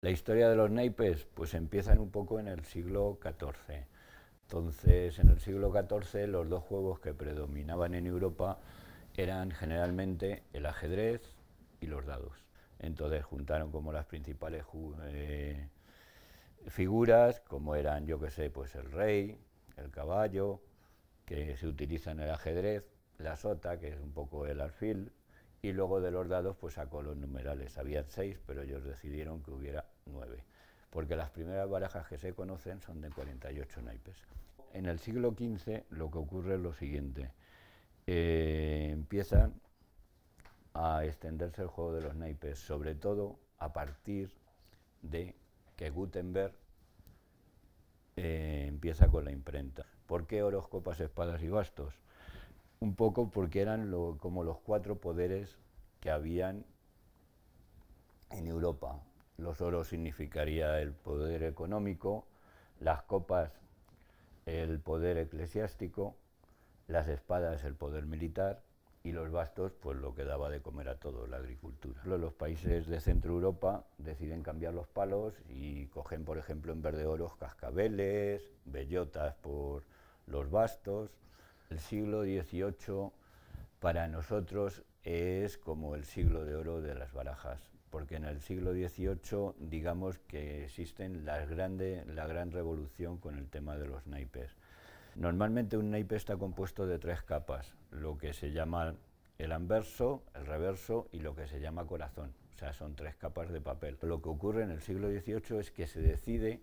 La historia de los naipes pues empiezan un poco en el siglo XIV. Entonces, en el siglo XIV los dos juegos que predominaban en Europa eran generalmente el ajedrez y los dados. Entonces juntaron como las principales figuras, como eran, yo que sé, pues el rey, el caballo, que se utiliza en el ajedrez, la sota, que es un poco el alfil, y luego de los dados pues sacó los numerales. Habían 6, pero ellos decidieron que hubiera 9, porque las primeras barajas que se conocen son de 48 naipes. En el siglo XV lo que ocurre es lo siguiente, empiezan a extenderse el juego de los naipes, sobre todo a partir de que Gutenberg empieza con la imprenta. ¿Por qué oros, copas, espadas y bastos? Un poco porque eran como los 4 poderes que habían en Europa. Los oros significaría el poder económico, las copas el poder eclesiástico, las espadas el poder militar y los bastos pues lo que daba de comer a todos, la agricultura. Los países de Centro Europa deciden cambiar los palos y cogen, por ejemplo, en vez de oros, cascabeles, bellotas por los bastos. El siglo XVIII para nosotros es como el siglo de oro de las barajas, porque en el siglo XVIII digamos que existen la gran revolución con el tema de los naipes. Normalmente un naipe está compuesto de 3 capas, lo que se llama el anverso, el reverso y lo que se llama corazón, o sea, son 3 capas de papel. Lo que ocurre en el siglo XVIII es que se decide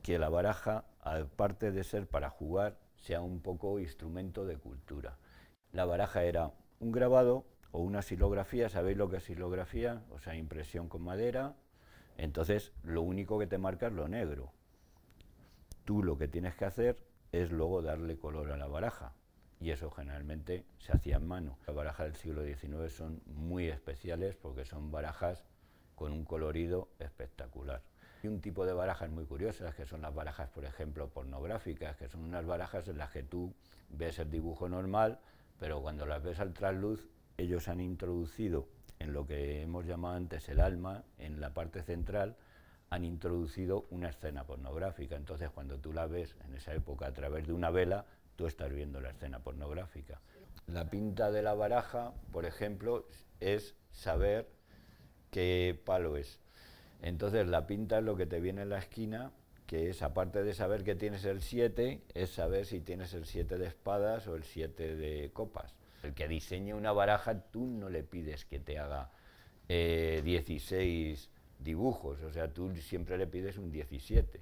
que la baraja, aparte de ser para jugar, sea un poco instrumento de cultura. La baraja era un grabado o una silografía, ¿sabéis lo que es silografía? O sea, impresión con madera. Entonces, lo único que te marca es lo negro. Tú lo que tienes que hacer es luego darle color a la baraja, y eso generalmente se hacía en mano. Las barajas del siglo XIX son muy especiales porque son barajas con un colorido espectacular. Hay un tipo de barajas muy curiosas, que son las barajas, por ejemplo, pornográficas, que son unas barajas en las que tú ves el dibujo normal, pero cuando las ves al trasluz, ellos han introducido en lo que hemos llamado antes el alma, en la parte central, han introducido una escena pornográfica. Entonces, cuando tú la ves en esa época a través de una vela, tú estás viendo la escena pornográfica. La pinta de la baraja, por ejemplo, es saber qué palo es. Entonces, la pinta es lo que te viene en la esquina, que es, aparte de saber que tienes el 7, es saber si tienes el 7 de espadas o el 7 de copas. El que diseñe una baraja, tú no le pides que te haga 16 dibujos, o sea, tú siempre le pides un 17.